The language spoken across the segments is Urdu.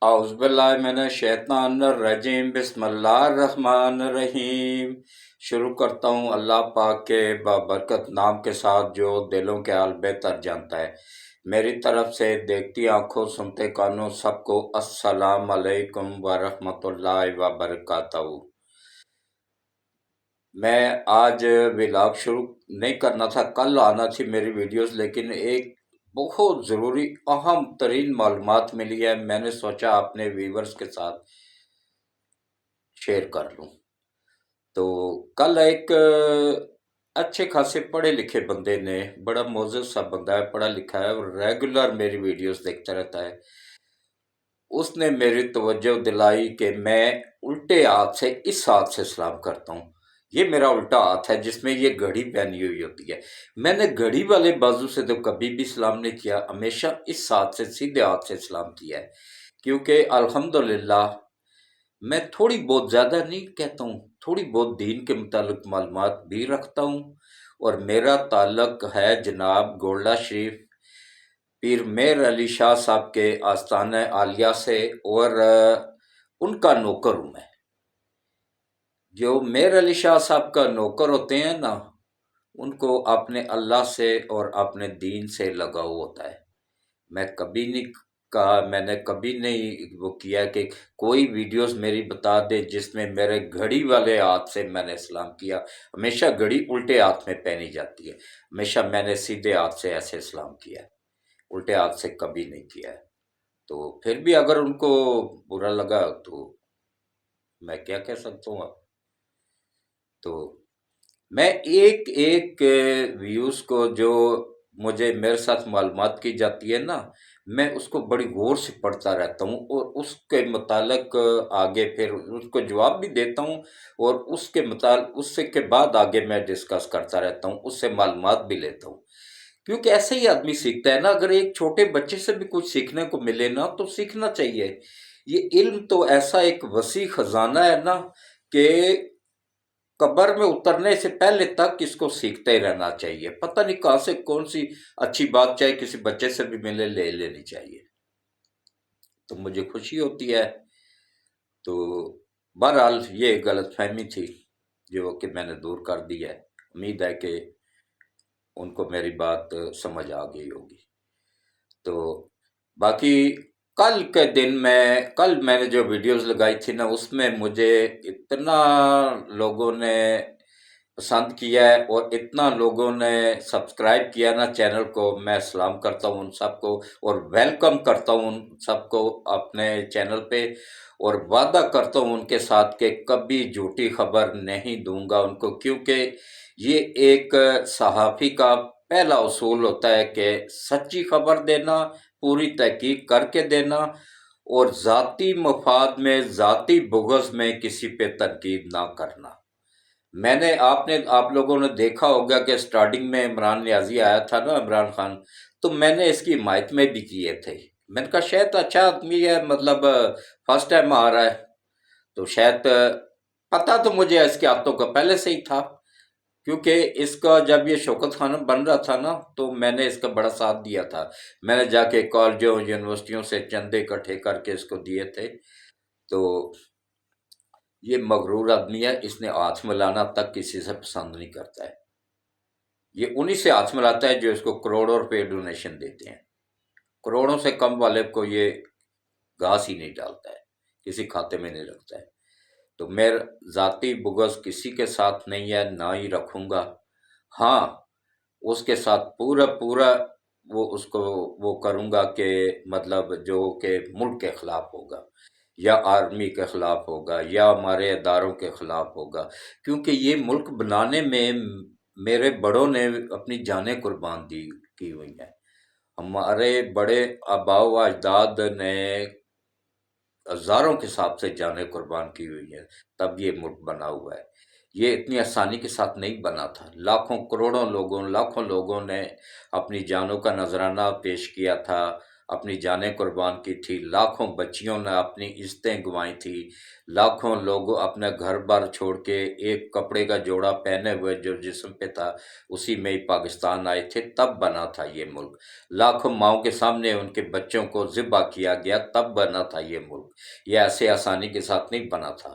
اعوذ باللہ من الشیطان الرجیم، بسم اللہ الرحمن الرحیم۔ شروع کرتا ہوں اللہ پاک کے بابرکت نام کے ساتھ جو دلوں کے حال بہتر جانتا ہے۔ میری طرف سے دیکھتی آنکھوں سنتے کانوں سب کو السلام علیکم ورحمۃ اللہ وبرکاتہ۔ میں آج ولاگ شروع نہیں کرنا تھا، کل آنا تھی میری ویڈیوز، لیکن ایک بہت ضروری اہم ترین معلومات ملی ہے، میں نے سوچا اپنے ویورز کے ساتھ شیئر کر لوں۔ تو کل ایک اچھے خاصے پڑھے لکھے بندے نے، بڑا معزز سا بندہ ہے، پڑھا لکھا ہے اور ریگولر میری ویڈیوز دیکھتا رہتا ہے، اس نے میری توجہ دلائی کہ میں الٹے ہاتھ سے اس ہاتھ سے سلام کرتا ہوں۔ یہ میرا الٹا ہاتھ ہے جس میں یہ گھڑی پہنی ہوئی ہوتی ہے، میں نے گھڑی والے بازو سے تو کبھی بھی سلام نہیں کیا، ہمیشہ اس ہاتھ سے سیدھے ہاتھ سے سلام کیا ہے، کیونکہ الحمدللہ میں تھوڑی بہت، زیادہ نہیں کہتا ہوں، تھوڑی بہت دین کے متعلق معلومات بھی رکھتا ہوں، اور میرا تعلق ہے جناب گولڈا شریف پیر مہر علی شاہ صاحب کے آستانہ عالیہ سے، اور ان کا نوکر ہوں میں۔ جو مہر علی شاہ صاحب کا نوکر ہوتے ہیں نا، ان کو اپنے اللہ سے اور اپنے دین سے لگاؤ ہوتا ہے۔ میں کبھی نہیں کہا، میں نے کبھی نہیں وہ کیا کہ کوئی ویڈیوز میری بتا دے جس میں میرے گھڑی والے ہاتھ سے میں نے سلام کیا، ہمیشہ گھڑی الٹے ہاتھ میں پہنی جاتی ہے، ہمیشہ میں نے سیدھے ہاتھ سے ایسے سلام کیا ہے، الٹے ہاتھ سے کبھی نہیں کیا ہے۔ تو پھر بھی اگر ان کو برا لگا تو میں کیا کہہ سکتا ہوں اب۔ تو میں ایک ایک ویوز کو جو مجھے میرے ساتھ معلومات کی جاتی ہے نا، میں اس کو بڑی غور سے پڑھتا رہتا ہوں، اور اس کے متعلق آگے پھر اس کو جواب بھی دیتا ہوں، اور اس کے متعلق اس سے کے بعد آگے میں ڈسکس کرتا رہتا ہوں، اس سے معلومات بھی لیتا ہوں، کیونکہ ایسے ہی آدمی سیکھتا ہے نا۔ اگر ایک چھوٹے بچے سے بھی کچھ سیکھنے کو ملے نا تو سیکھنا چاہیے۔ یہ علم تو ایسا ایک وسیع خزانہ ہے نا کہ قبر میں اترنے سے پہلے تک اس کو سیکھتے ہی رہنا چاہیے، پتہ نہیں کہاں سے کون سی اچھی بات چاہے کسی بچے سے بھی ملے، لے لینی چاہیے، تو مجھے خوشی ہوتی ہے۔ تو بہرحال یہ غلط فہمی تھی جو کہ میں نے دور کر دی ہے، امید ہے کہ ان کو میری بات سمجھ آ گئی ہوگی۔ تو باقی کل میں نے جو ویڈیوز لگائی تھی نا، اس میں مجھے اتنا لوگوں نے پسند کیا ہے اور اتنا لوگوں نے سبسکرائب کیا نا چینل کو، میں سلام کرتا ہوں ان سب کو اور ویلکم کرتا ہوں ان سب کو اپنے چینل پہ، اور وعدہ کرتا ہوں ان کے ساتھ کہ کبھی جھوٹی خبر نہیں دوں گا ان کو، کیونکہ یہ ایک صحافی کا پہلا اصول ہوتا ہے کہ سچی خبر دینا، پوری تحقیق کر کے دینا، اور ذاتی مفاد میں، ذاتی بغض میں کسی پہ تنقید نہ کرنا۔ آپ لوگوں نے دیکھا ہوگا کہ سٹارٹنگ میں عمران نیازی آیا تھا نا، عمران خان، تو میں نے اس کی حمایت میں بھی کیے تھے، میں نے کہا شاید اچھا آدمی ہے، مطلب فرسٹ ٹائم آ رہا ہے، تو شاید پتہ تو مجھے اس کے ہاتھوں کا پہلے سے ہی تھا، کیونکہ اس کا جب یہ شوکت خانم بن رہا تھا نا تو میں نے اس کا بڑا ساتھ دیا تھا، میں نے جا کے کالجوں یونیورسٹیوں سے چندے اکٹھے کر کے اس کو دیے تھے۔ تو یہ مغرور آدمی ہے، اس نے ہاتھ ملانا تک کسی سے پسند نہیں کرتا ہے، یہ انہی سے ہاتھ ملاتا ہے جو اس کو کروڑوں روپے ڈونیشن دیتے ہیں، کروڑوں سے کم والے کو یہ گھاس ہی نہیں ڈالتا ہے، کسی کھاتے میں نہیں رکھتا ہے۔ تو میرا ذاتی بغض کسی کے ساتھ نہیں ہے، نہ ہی رکھوں گا۔ ہاں، اس کے ساتھ پورا اس کو وہ کروں گا کہ مطلب جو کہ ملک کے خلاف ہوگا، یا آرمی کے خلاف ہوگا، یا ہمارے اداروں کے خلاف ہوگا، کیونکہ یہ ملک بنانے میں میرے بڑوں نے اپنی جانیں قربان کی ہوئی ہیں، ہمارے بڑے آباء و اجداد نے ہزاروں کے حساب سے جانیں قربان کی ہوئی ہیں، تب یہ ملک بنا ہوا ہے۔ یہ اتنی آسانی کے ساتھ نہیں بنا تھا، لاکھوں کروڑوں لوگوں، لاکھوں لوگوں نے اپنی جانوں کا نذرانہ پیش کیا تھا، اپنی جانیں قربان کی تھی، لاکھوں بچیوں نے اپنی عزتیں گنوائی تھی، لاکھوں لوگ اپنا گھر بار چھوڑ کے ایک کپڑے کا جوڑا پہنے ہوئے جو جسم پہ تھا اسی میں ہی پاکستان آئے تھے، تب بنا تھا یہ ملک۔ لاکھوں ماؤں کے سامنے ان کے بچوں کو ذبح کیا گیا، تب بنا تھا یہ ملک، یہ ایسے آسانی کے ساتھ نہیں بنا تھا۔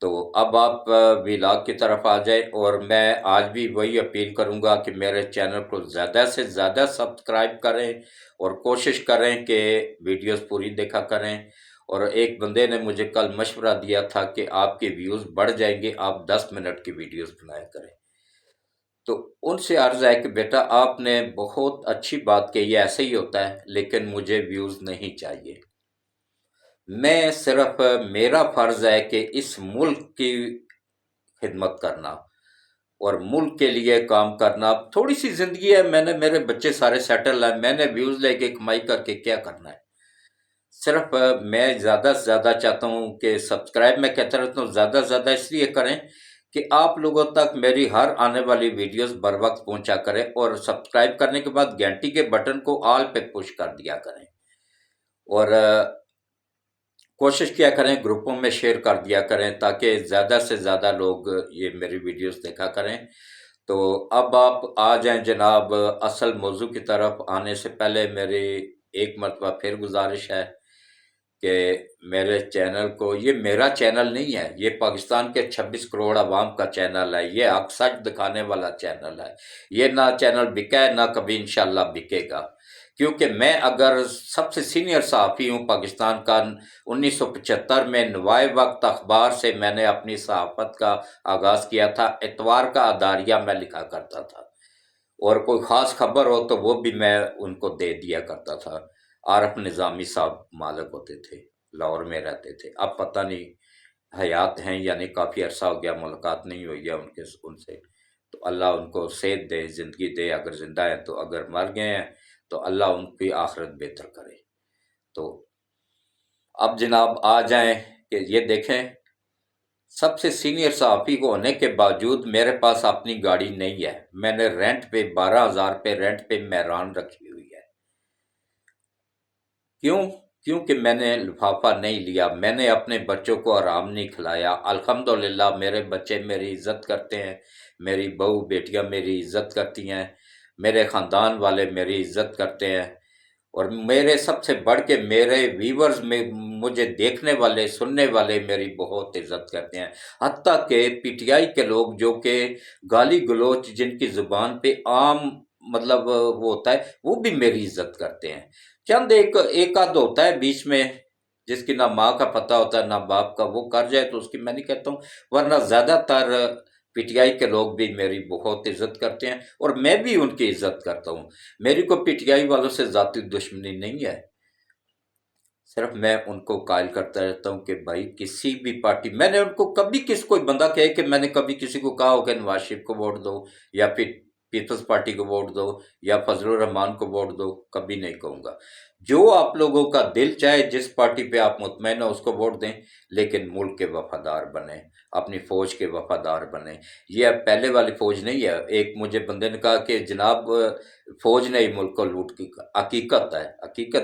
تو اب آپ ویلاگ کی طرف آ جائیں، اور میں آج بھی وہی اپیل کروں گا کہ میرے چینل کو زیادہ سے زیادہ سبسکرائب کریں، اور کوشش کریں کہ ویڈیوز پوری دیکھا کریں۔ اور ایک بندے نے مجھے کل مشورہ دیا تھا کہ آپ کے ویوز بڑھ جائیں گے، آپ 10 منٹ کی ویڈیوز بنایا کریں۔ تو ان سے عرض ہے کہ بیٹا آپ نے بہت اچھی بات کہی ہے، ایسے ہی ہوتا ہے، لیکن مجھے ویوز نہیں چاہیے۔ میں صرف میرا فرض ہے کہ اس ملک کی خدمت کرنا اور ملک کے لیے کام کرنا۔ تھوڑی سی زندگی ہے، میں نے میرے بچے سارے سیٹل ہیں، میں نے ویوز لے کے کمائی کر کے کیا کرنا ہے؟ صرف میں زیادہ سے زیادہ چاہتا ہوں کہ سبسکرائب، میں کہتا رہتا ہوں زیادہ سے زیادہ اس لیے کریں کہ آپ لوگوں تک میری ہر آنے والی ویڈیوز بر وقت پہنچا کریں، اور سبسکرائب کرنے کے بعد گھنٹی کے بٹن کو آل پہ پش کر دیا کریں، اور کوشش کیا کریں گروپوں میں شیئر کر دیا کریں تاکہ زیادہ سے زیادہ لوگ یہ میری ویڈیوز دیکھا کریں۔ تو اب آپ آ جائیں جناب اصل موضوع کی طرف آنے سے پہلے میری ایک مرتبہ پھر گزارش ہے کہ میرے چینل کو، یہ میرا چینل نہیں ہے، یہ پاکستان کے 26 کروڑ عوام کا چینل ہے، یہ حق سچ دکھانے والا چینل ہے، یہ نہ چینل بکا ہے، نہ کبھی انشاءاللہ بکے گا، کیونکہ میں اگر سب سے سینئر صحافی ہوں پاکستان کا۔ 1975 میں نوائے وقت اخبار سے میں نے اپنی صحافت کا آغاز کیا تھا، اتوار کا اداریہ میں لکھا کرتا تھا، اور کوئی خاص خبر ہو تو وہ بھی میں ان کو دے دیا کرتا تھا۔ عارف نظامی صاحب مالک ہوتے تھے، لاہور میں رہتے تھے، اب پتہ نہیں حیات ہیں یعنی کافی عرصہ ہو گیا ملاقات نہیں ہوئی ہے ان سے، تو اللہ ان کو صحت دے، زندگی دے، اگر زندہ ہیں تو، اگر مر گئے ہیں تو اللہ ان کی آخرت بہتر کرے۔ تو اب جناب آ جائیں کہ یہ دیکھیں، سب سے سینئر صحافی کو ہونے کے باوجود میرے پاس اپنی گاڑی نہیں ہے، میں نے رینٹ پہ 12,000 پہ رینٹ پہ مہران رکھی ہوئی ہے۔ کیونکہ میں نے لفافہ نہیں لیا، میں نے اپنے بچوں کو آرام نہیں کھلایا۔ الحمدللہ میرے بچے میری عزت کرتے ہیں، میری بہو بیٹیاں میری عزت کرتی ہیں، میرے خاندان والے میری عزت کرتے ہیں، اور میرے سب سے بڑھ کے میرے ویورز میں مجھے دیکھنے والے سننے والے میری بہت عزت کرتے ہیں، حتیٰ کہ پی ٹی آئی کے لوگ جو کہ گالی گلوچ جن کی زبان پہ عام مطلب وہ ہوتا ہے، وہ بھی میری عزت کرتے ہیں۔ چند ایک آدھ ہوتا ہے بیچ میں جس کی نہ ماں کا پتہ ہوتا ہے نہ باپ کا، وہ کر جائے تو اس کی میں نہیں کہتا ہوں، ورنہ زیادہ تر پی ٹی آئی کے لوگ بھی میری بہت عزت کرتے ہیں، اور میں بھی ان کی عزت کرتا ہوں۔ میری کو پی ٹی آئی والوں سے ذاتی دشمنی نہیں ہے، صرف میں ان کو قائل کرتا رہتا ہوں کہ بھائی کسی بھی پارٹی، میں نے ان کو کبھی کوئی بندہ کہے کہ میں نے کبھی کسی کو کہا ہو کہ نواز شریف کو ووٹ دو، یا پھر پیپلز پارٹی کو ووٹ دو، یا فضل الرحمان کو ووٹ دو، کبھی نہیں کہوں گا۔ جو آپ لوگوں کا دل چاہے، جس پارٹی پہ آپ مطمئن ہو اس کو ووٹ دیں، لیکن ملک کے وفادار بنیں، اپنی فوج کے وفادار بنیں۔ یہ اب پہلے والی فوج نہیں ہے۔ ایک مجھے بندے نے کہا کہ جناب فوج نے ہی ملک کو لوٹ کی، حقیقت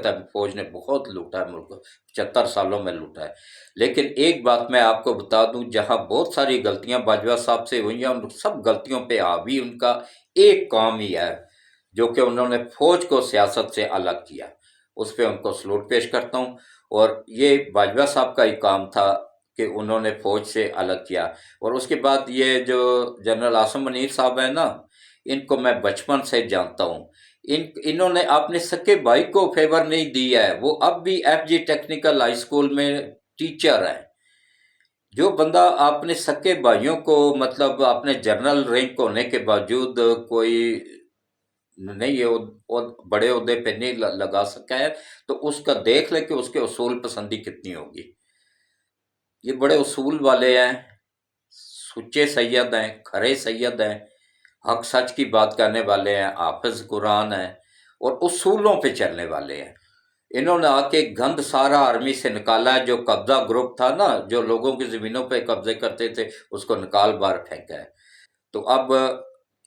ہے فوج نے بہت لوٹا ہے ملک کو، 75 سالوں میں لوٹا ہے۔ لیکن ایک بات میں آپ کو بتا دوں، جہاں بہت ساری غلطیاں باجوہ صاحب سے ہوئی ہیں، ان سب غلطیوں پہ حاوی ان کا ایک کام ہی ہے، جو کہ انہوں نے فوج کو سیاست سے الگ کیا، اس پہ ان کو سلوٹ پیش کرتا ہوں۔ اور یہ باجوہ صاحب کا ہی کام تھا کہ انہوں نے فوج سے الگ کیا۔ اور اس کے بعد یہ جو جنرل عاصم منیر صاحب ہیں نا، ان کو میں بچپن سے جانتا ہوں، انہوں نے اپنے سکے بھائی کو فیور نہیں دی ہے، وہ اب بھی F G technical high school میں ٹیچر ہیں۔ جو بندہ اپنے سکے بھائیوں کو مطلب اپنے جنرل رینک ہونے کے باوجود کوئی نہیں بڑے عہدے پہ نہیں لگا سکا ہے، تو اس کا دیکھ لے کہ اس کے اصول پسندی کتنی ہوگی۔ یہ بڑے اصول والے ہیں، سچے سید ہیں، کھرے سید ہیں، حق سچ کی بات کرنے والے ہیں، حافظ قرآن ہیں، اور اصولوں پہ چلنے والے ہیں۔ انہوں نے آ کے گند سارا آرمی سے نکالا ہے، جو قبضہ گروپ تھا نا، جو لوگوں کی زمینوں پہ قبضے کرتے تھے، اس کو نکال باہر پھینکا ہے۔ تو اب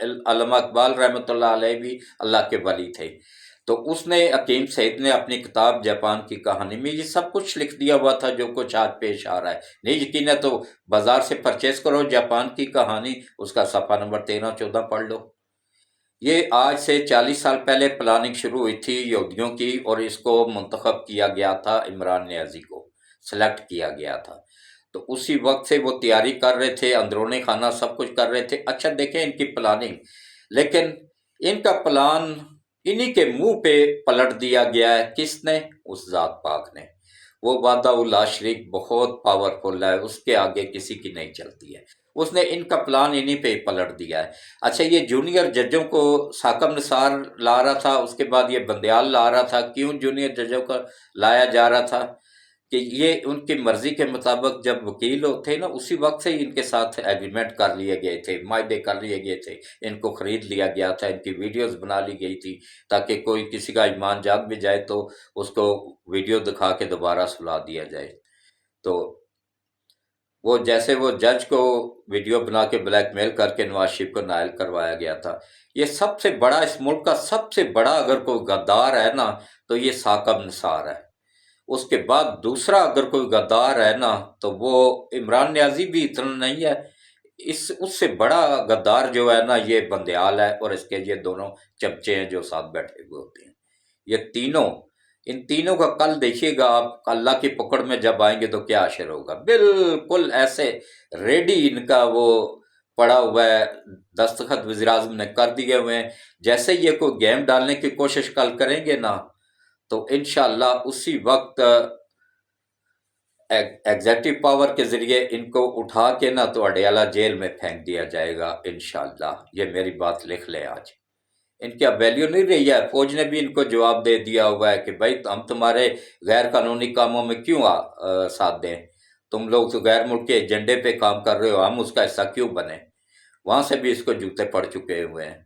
علامہ اقبال رحمۃ اللہ علیہ بھی اللہ کے ولی تھے، تو اس نے حکیم سعید نے اپنی کتاب جاپان کی کہانی میں یہ سب کچھ لکھ دیا ہوا تھا جو کچھ آج پیش آ رہا ہے۔ نہیں یقین ہے تو بازار سے پرچیز کرو جاپان کی کہانی، اس کا صفحہ نمبر 13-14 پڑھ لو۔ یہ آج سے 40 سال پہلے پلاننگ شروع ہوئی تھی یہودیوں کی، اور اس کو منتخب کیا گیا تھا، عمران نیازی کو سلیکٹ کیا گیا تھا، تو اسی وقت سے وہ تیاری کر رہے تھے، اندرونی خانہ سب کچھ کر رہے تھے۔ اچھا دیکھیں ان کی پلاننگ، لیکن ان کا پلان انہی کے منہ پہ پلٹ دیا گیا ہے۔ کس نے؟ اس ذات پاک نے۔ وہ وحدہ لا شریک بہت پاورفل ہے، اس کے آگے کسی کی نہیں چلتی ہے، اس نے ان کا پلان انہی پہ پلٹ دیا ہے۔ اچھا یہ جونیئر ججوں کو ثاقب نثار لا رہا تھا، اس کے بعد یہ بندیال لا رہا تھا۔ کیوں جونیئر ججوں کا لایا جا رہا تھا؟ کہ یہ ان کی مرضی کے مطابق جب وکیل تھے نا، اسی وقت سے ہی ان کے ساتھ ایگریمنٹ کر لیے گئے تھے، معاہدے کر لیے گئے تھے، ان کو خرید لیا گیا تھا، ان کی ویڈیوز بنا لی گئی تھی تاکہ کوئی کسی کا ایمان جاگ بھی جائے تو اس کو ویڈیو دکھا کے دوبارہ سلا دیا جائے۔ تو وہ جیسے وہ جج کو ویڈیو بنا کے بلیک میل کر کے نواز شریف کو نائل کروایا گیا تھا۔ یہ سب سے بڑا، اس ملک کا سب سے بڑا اگر کوئی غدار ہے نا تو یہ ثاقب نثار ہے۔ اس کے بعد دوسرا اگر کوئی غدار ہے نا تو وہ عمران نیازی بھی اتنا نہیں ہے، اس سے بڑا غدار جو ہے نا یہ بندیال ہے، اور اس کے یہ دونوں چمچے ہیں جو ساتھ بیٹھے ہوئے ہوتے ہیں۔ یہ تینوں، ان تینوں کا کل دیکھیے گا آپ، اللہ کی پکڑ میں جب آئیں گے تو کیا اشر ہوگا۔ بالکل ایسے ریڈی ان کا وہ پڑا ہوا ہے، دستخط وزیر اعظم نے کر دیے ہوئے ہیں۔ جیسے یہ کوئی گیم ڈالنے کی کوشش کل کریں گے نا تو انشاءاللہ اسی وقت ایگزیکٹو پاور کے ذریعے ان کو اٹھا کے نا تو اڈیالہ جیل میں پھینک دیا جائے گا انشاءاللہ۔ یہ میری بات لکھ لیں آج۔ ان کی اب ویلیو نہیں رہی ہے، فوج نے بھی ان کو جواب دے دیا ہوا ہے کہ بھائی ہم تمہارے غیر قانونی کاموں میں کیوں ساتھ دیں، تم لوگ تو غیر ملک کے ایجنڈے پہ کام کر رہے ہو، ہم اس کا حصہ کیوں بنے۔ وہاں سے بھی اس کو جوتے پڑ چکے ہوئے ہیں،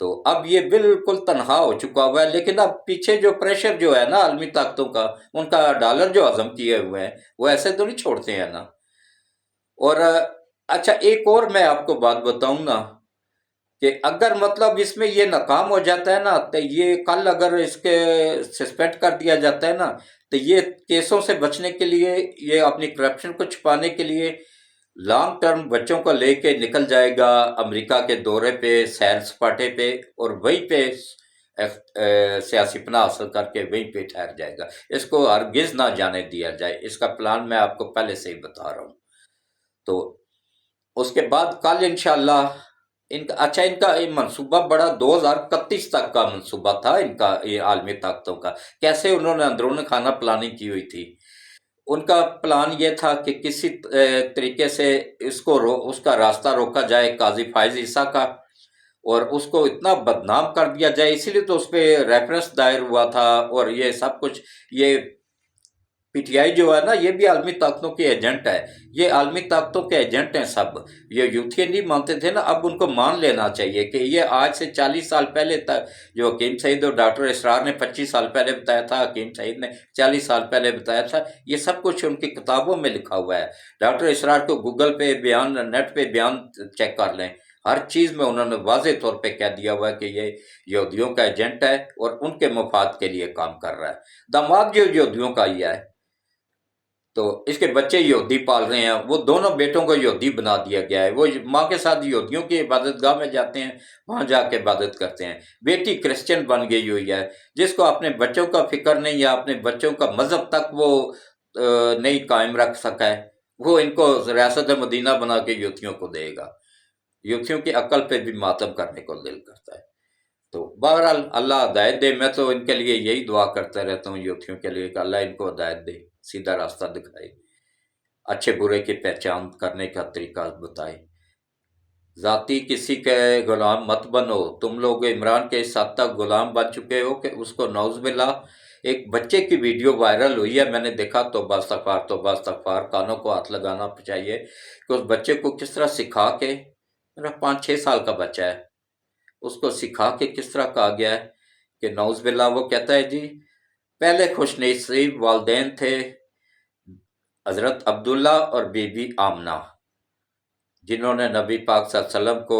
تو اب یہ بالکل تنہا ہو چکا ہوا ہے۔ لیکن اب پیچھے جو پریشر جو ہے نا عالمی طاقتوں کا، ان کا ڈالر جو ہضم کیے ہوئے ہیں وہ ایسے تو نہیں چھوڑتے ہیں نا۔ اور اچھا ایک اور میں آپ کو بات بتاؤں نا کہ اگر مطلب اس میں یہ ناکام ہو جاتا ہے نا تو یہ کل اگر اس کے سسپینڈ کر دیا جاتا ہے نا تو یہ کیسوں سے بچنے کے لیے، یہ اپنی کرپشن کو چھپانے کے لیے لانگ ٹرم بچوں کو لے کے نکل جائے گا امریکہ کے دورے پہ، سیر سپاٹے پہ، اور وہیں پہ سیاسی پناہ حاصل کر کے وہیں پہ ٹھہر جائے گا۔ اس کو ہرگز نہ جانے دیا جائے، اس کا پلان میں آپ کو پہلے سے ہی بتا رہا ہوں۔ تو اس کے بعد کل انشاءاللہ اچھا ان کا یہ منصوبہ بڑا 2031 تک کا منصوبہ تھا ان کا، یہ عالمی طاقتوں کا۔ کیسے انہوں نے اندرون خانہ پلاننگ کی ہوئی تھی؟ ان کا پلان یہ تھا کہ کسی طریقے سے اس کا راستہ روکا جائے قاضی فائز عیسیٰ کا، اور اس کو اتنا بدنام کر دیا جائے، اسی لیے تو اس پہ ریفرنس دائر ہوا تھا، اور یہ سب کچھ۔ یہ پی ٹی آئی جو ہے نا یہ بھی عالمی طاقتوں کے ایجنٹ ہے، یہ عالمی طاقتوں کے ایجنٹ ہیں سب۔ یہ یوتھی نہیں مانتے تھے نا، اب ان کو مان لینا چاہیے کہ یہ آج سے 40 سال پہلے تک جو حکیم سعید اور ڈاکٹر اسرار نے 25 سال پہلے بتایا تھا، حکیم سعید نے 40 سال پہلے بتایا تھا، یہ سب کچھ ان کی کتابوں میں لکھا ہوا ہے۔ ڈاکٹر اسرار کو گوگل پہ بیان، نیٹ پہ بیان چیک کر لیں، ہر چیز میں انہوں نے واضح طور پہ کہہ دیا ہوا ہے کہ یہ یہودیوں کا ایجنٹ ہے اور ان کے مفاد کے لیے کام کر رہا ہے۔ داماد جو یہودیوں کا ہی ہے، تو اس کے بچے یہودی پال رہے ہیں، وہ دونوں بیٹوں کو یہودی بنا دیا گیا ہے، وہ ماں کے ساتھ یہودیوں کی عبادت گاہ میں جاتے ہیں، وہاں جا کے عبادت کرتے ہیں۔ بیٹی کرسچن بن گئی ہوئی ہے، جس کو اپنے بچوں کا فکر نہیں ہے، اپنے بچوں کا مذہب تک وہ نہیں قائم رکھ سکا ہے، وہ ان کو ریاست مدینہ بنا کے یہودیوں کو دے گا۔ یہودیوں کی عقل پہ بھی ماتم کرنے کو دل کرتا ہے۔ تو بہرحال اللہ ہدایت دے، میں تو ان کے لیے یہی دعا کرتا رہتا ہوں یوتھیوں کے لیے کہ اللہ ان کو ہدایت دے، سیدھا راستہ دکھائے، اچھے برے کی پہچان کرنے کا طریقہ بتائے۔ ذاتی کسی کے غلام مت بنو، تم لوگ عمران کے اس حد تک غلام بن چکے ہو کہ اس کو نعوذ باللہ۔ ایک بچے کی ویڈیو وائرل ہوئی ہے، میں نے دیکھا، توبہ استغفار توبہ استغفار، کانوں کو ہاتھ لگانا چاہیے کہ اس بچے کو کس طرح سکھا کے، میرا 5-6 سال کا بچہ ہے، اس کو سکھا کے کس طرح کہا گیا ہے کہ نعوذ باللہ، وہ کہتا ہے جی پہلے خوش نصیب والدین تھے حضرت عبداللہ اور بی بی آمنہ، جنہوں نے نبی پاک صلی اللہ علیہ وسلم کو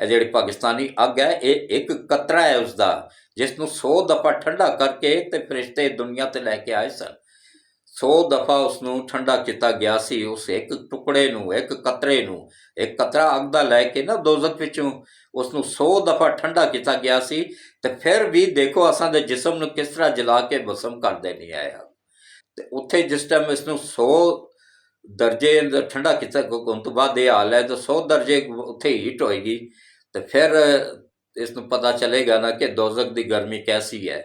ਇਹ ਜਿਹੜੀ ਪਾਕਿਸਤਾਨੀ ਅੱਗ ਹੈ, ਇਹ ਇੱਕ ਕਤਰਾ ਹੈ ਉਸਦਾ, ਜਿਸ ਨੂੰ 100 ਦਫਾ ਠੰਡਾ ਕਰਕੇ ਤੇ ਫਰਿਸ਼ਤੇ ਦੁਨੀਆ ਤੇ ਲੈ ਕੇ ਆਏ ਸਨ। 100 ਦਫਾ ਉਸ ਨੂੰ ਠੰਡਾ ਕੀਤਾ ਗਿਆ ਸੀ, ਉਸ ਇੱਕ ਟੁਕੜੇ ਨੂੰ, ਇੱਕ ਕਤਰੇ ਨੂੰ, ਇੱਕ ਕਤਰਾ ਅੱਗ ਦਾ ਲੈ ਕੇ ਨਾ ਦੋਜ਼ਖ ਵਿੱਚੋਂ ਉਸ ਨੂੰ 100 ਦਫਾ ਠੰਡਾ ਕੀਤਾ ਗਿਆ ਸੀ। ਤੇ ਫਿਰ ਵੀ ਦੇਖੋ ਅਸਾਂ ਦੇ ਜਿਸਮ ਨੂੰ ਕਿਸ ਤਰ੍ਹਾਂ ਜਲਾ ਕੇ ਭਸਮ ਕਰ ਦੇਣੀ ਆਇਆ। ਤੇ ਉੱਥੇ ਜਿਸ ਟਾਈਮ ਇਸ ਨੂੰ 100 ਦਰਜੇ ਠੰਡਾ ਕੀਤਾ ਹੋਣ ਤੋਂ ਬਾਅਦ ਇਹ ਹਾਲ ਹੈ, ਤਾਂ 100 ਦਰਜੇ ਉੱਥੇ ਹੀਟ ਹੋਏਗੀ, ਤੇ ਫਿਰ ਇਸ ਨੂੰ ਪਤਾ ਚਲੇਗਾ ਨਾ ਕਿ ਦੋਜ਼ਖ ਦੀ ਗਰਮੀ ਕੈਸੀ ਹੈ।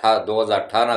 2018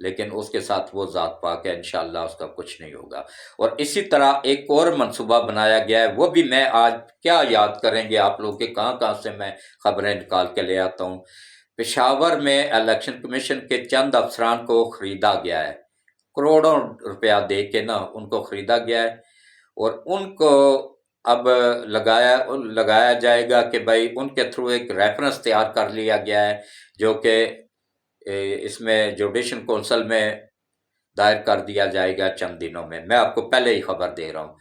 لیکن اس کے ساتھ وہ ذات پاک ہے، انشاءاللہ اس کا کچھ نہیں ہوگا۔ اور اسی طرح ایک اور منصوبہ بنایا گیا ہے، وہ بھی میں آج کیا یاد کریں گے آپ لوگ کہ کہاں کہاں سے میں خبریں نکال کے لے آتا ہوں۔ پشاور میں الیکشن کمیشن کے چند افسران کو خریدا گیا ہے، کروڑوں روپیہ دے کے نا ان کو خریدا گیا ہے، اور ان کو اب لگایا جائے گا کہ بھائی ان کے تھرو ایک ریفرنس تیار کر لیا گیا ہے، جو کہ اس میں جوڈیشن کونسل میں دائر کر دیا جائے گا چند دنوں میں آپ کو پہلے ہی خبر دے رہا ہوں۔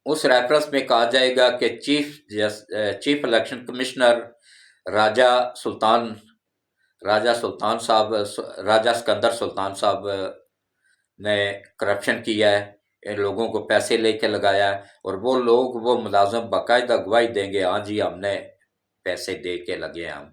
اس ریفرنس میں کہا جائے گا کہ چیف الیکشن کمشنر راجہ سکندر سلطان صاحب نے کرپشن کیا ہے، ان لوگوں کو پیسے لے کے لگایا ہے، اور وہ ملازم باقاعدہ گواہی دیں گے، ہاں جی ہم نے پیسے دے کے لگے ہیں، ہم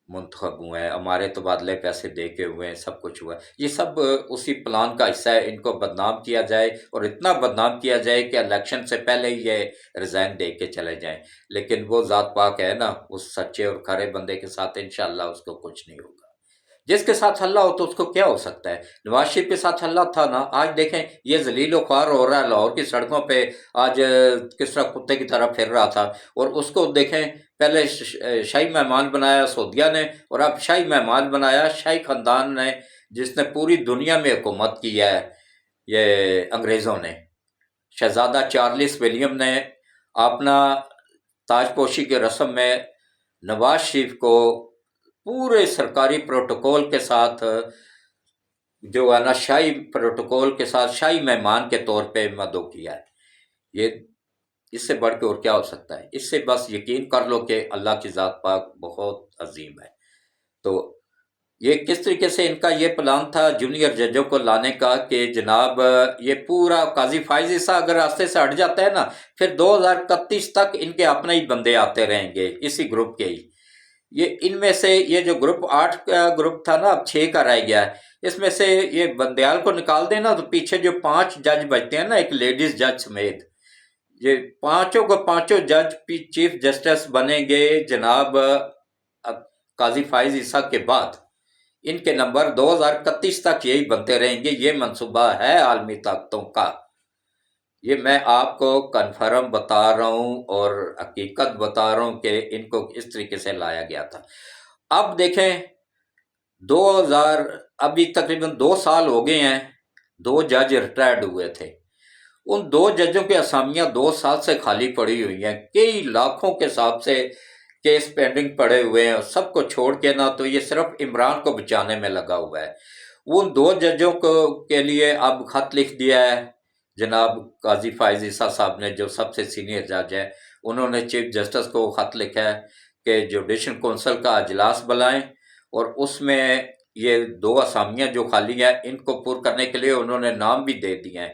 منتخب ہوئے ہیں، ہمارے تبادلے پیسے دے کے ہوئے ہیں، سب کچھ ہوا ہے۔ یہ سب اسی پلان کا حصہ ہے، ان کو بدنام کیا جائے، اور اتنا بدنام کیا جائے کہ الیکشن سے پہلے ہی یہ ریزائن دے کے چلے جائیں۔ لیکن وہ ذات پاک ہے نا، اس سچے اور کھرے بندے کے ساتھ انشاءاللہ اس کو کچھ نہیں ہوگا۔ جس کے ساتھ حلہ ہو تو اس کو کیا ہو سکتا ہے؟ نواز شریف کے ساتھ حلہ تھا نا، آج دیکھیں یہ ذلیل و خوار ہو رہا ہے، لاہور کی سڑکوں پہ آج کس طرح کتے کی طرح پھر رہا تھا، اور اس کو دیکھیں پہلے شاہی مہمان بنایا سعودیہ نے، اور اب شاہی مہمان بنایا شاہی خاندان نے، جس نے پوری دنیا میں حکومت کی ہے، یہ انگریزوں نے۔ شہزادہ چارلس ولیم نے اپنا تاج پوشی کے رسم میں نواز شریف کو پورے سرکاری پروٹوکول کے ساتھ، جو ہے نا شاہی پروٹوکول کے ساتھ شاہی مہمان کے طور پہ مدعو کیا ہے۔ یہ اس سے بڑھ کے اور کیا ہو سکتا ہے؟ اس سے بس یقین کر لو کہ اللہ کی ذات پاک بہت عظیم ہے۔ تو یہ کس طریقے سے ان کا یہ پلان تھا جونیئر ججوں کو لانے کا کہ جناب یہ پورا قاضی فائز عیسیٰ اگر راستے سے ہٹ جاتا ہے نا، پھر 2031 تک ان کے اپنے ہی بندے آتے رہیں گے، اسی گروپ کے ہی۔ یہ ان میں سے یہ جو گروپ 8 کا گروپ تھا نا، اب 6 کا رہ گیا ہے، اس میں سے یہ بندیال کو نکال دینا تو پیچھے جو 5 جج بچتے ہیں نا، ایک لیڈیز جج سمیت، یہ پانچوں جج چیف جسٹس بنیں گے جناب قاضی فائز عیسیٰ کے بعد۔ ان کے نمبر 2031 تک یہی بنتے رہیں گے۔ یہ منصوبہ ہے عالمی طاقتوں کا، یہ میں آپ کو کنفرم بتا رہا ہوں اور حقیقت بتا رہا ہوں کہ ان کو اس طریقے سے لایا گیا تھا۔ اب دیکھیں ابھی تقریباً 2 سال ہو گئے ہیں، 2 جج ریٹائرڈ ہوئے تھے، ان 2 ججوں کی اسامیاں 2 سال سے خالی پڑی ہوئی ہیں، کئی لاکھوں کے حساب سے کیس پینڈنگ پڑے ہوئے ہیں، سب کو چھوڑ کے نا تو یہ صرف عمران کو بچانے میں لگا ہوا ہے۔ ان 2 ججوں کے لیے اب خط لکھ دیا ہے جناب قاضی فائز عیسیٰ صاحب نے، جو سب سے سینئر جج ہے، انہوں نے چیف جسٹس کو خط لکھا ہے کہ جوڈیشن کونسل کا اجلاس بلائیں، اور اس میں یہ 2 اسامیاں جو خالی ہیں ان کو پر کرنے کے لیے انہوں نے نام بھی دے دیے ہیں۔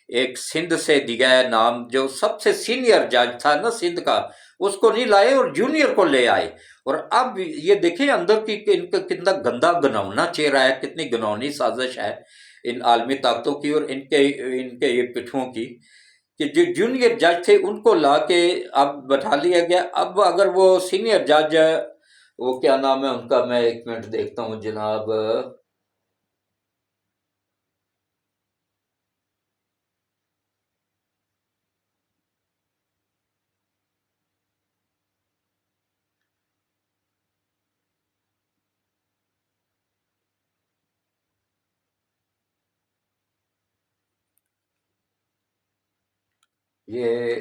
ایک سندھ سے دیا ہے نام، جو سب سے سینئر جج تھا نا سندھ کا، اس کو نہیں لائے اور جونیئر کو لے آئے۔ اور اب یہ دیکھیں اندر کی کہ ان کا کتنا گندا گنونا چہرہ ہے، کتنی گنونی سازش ہے ان عالمی طاقتوں کی اور ان کے یہ پٹھوں کی، کہ جو جونیئر جج تھے ان کو لا کے اب بٹھا لیا گیا۔ اب اگر وہ سینئر جج، وہ کیا نام ہے ان کا، میں 1 منٹ دیکھتا ہوں جناب، یہ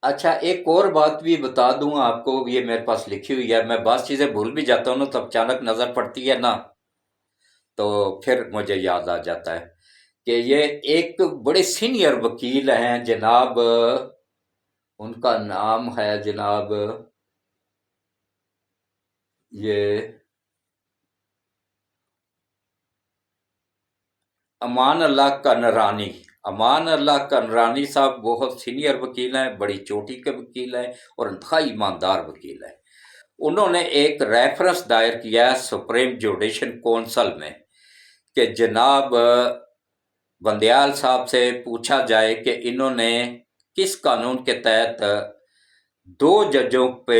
اچھا ایک اور بات بھی بتا دوں آپ کو، یہ میرے پاس لکھی ہوئی ہے، میں بعض چیزیں بھول بھی جاتا ہوں نا، تو اچانک نظر پڑتی ہے نا تو پھر مجھے یاد آ جاتا ہے کہ یہ ایک بڑے سینئر وکیل ہیں جناب، ان کا نام ہے جناب یہ امان اللہ کنرانی۔ امان اللہ کنرانی صاحب بہت سینئر وکیل ہیں، بڑی چوٹی کے وکیل ہیں اور انتہائی ایماندار وکیل ہیں۔ انہوں نے ایک ریفرنس دائر کیا ہے سپریم جوڈیشن کونسل میں کہ جناب بندیال صاحب سے پوچھا جائے کہ انہوں نے کس قانون کے تحت 2 ججوں پہ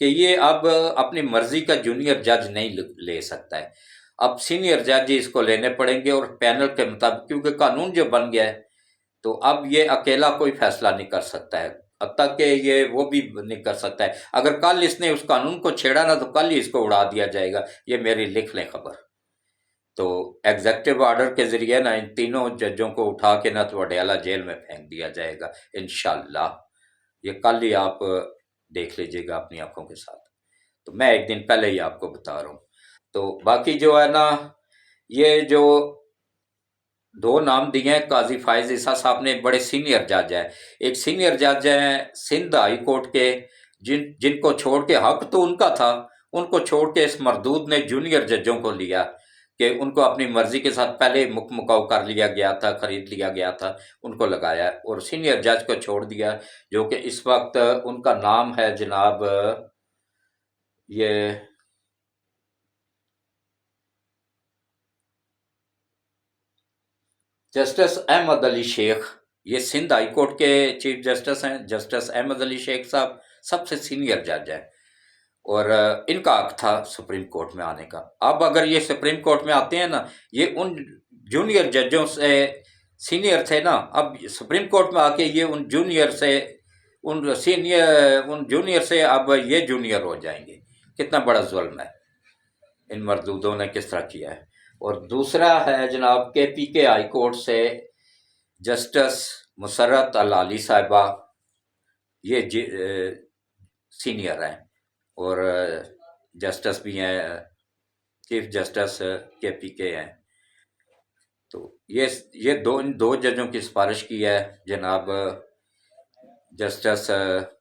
کہ یہ اب اپنی مرضی کا جونیئر جج نہیں لے سکتا ہے، اب سینئر جج اس کو لینے پڑیں گے، اور پینل کے مطابق، کیونکہ قانون جو بن گیا ہے تو اب یہ اکیلا کوئی فیصلہ نہیں کر سکتا ہے، حتیٰ کہ یہ وہ بھی نہیں کر سکتا ہے، اگر کل اس نے اس قانون کو چھیڑا نا تو کل ہی اس کو اڑا دیا جائے گا، یہ میری لکھ لیں خبر۔ تو ایگزیکٹو آرڈر کے ذریعے نا ان تینوں ججوں کو اٹھا کے نا تو وڈیالہ جیل میں پھینک دیا جائے گا انشاءاللہ، یہ کل ہی آپ دیکھ لیجئے گا اپنی آنکھوں کے ساتھ، تو میں ایک دن پہلے ہی آپ کو بتا رہا ہوں۔ تو باقی جو ہے نا، یہ جو دو نام دیے ہیں، قاضی فائز عیسیٰ صاحب نے، بڑے سینئر جج ہیں، ایک سینئر جج ہیں سندھ ہائی کورٹ کے، جن کو چھوڑ کے، حق تو ان کا تھا، ان کو چھوڑ کے اس مردود نے جونیئر ججوں کو لیا کہ ان کو اپنی مرضی کے ساتھ پہلے مکاؤ کر لیا گیا تھا، خرید لیا گیا تھا، ان کو لگایا، اور سینئر جج کو چھوڑ دیا، جو کہ اس وقت ان کا نام ہے جناب یہ جسٹس احمد علی شیخ، یہ سندھ ہائی کورٹ کے چیف جسٹس ہیں، جسٹس احمد علی شیخ صاحب سب سے سینئر جج ہیں، اور ان کا حق تھا سپریم کورٹ میں آنے کا۔ اب اگر یہ سپریم کورٹ میں آتے ہیں نا، یہ ان جونیئر ججوں سے سینئر تھے نا، اب سپریم کورٹ میں آ کے یہ ان جونیئر سے، ان جونیئر سے اب یہ جونیئر ہو جائیں گے، کتنا بڑا ظلم ہے ان مردودوں نے کس طرح کیا ہے۔ اور دوسرا ہے جناب کے پی کے ہائی کورٹ سے جسٹس مسرت العلی صاحبہ، یہ سینئر ہیں اور جسٹس بھی ہیں، چیف جسٹس کے پی کے ہیں۔ تو یہ ان دو ججوں کی سفارش کی ہے جناب جسٹس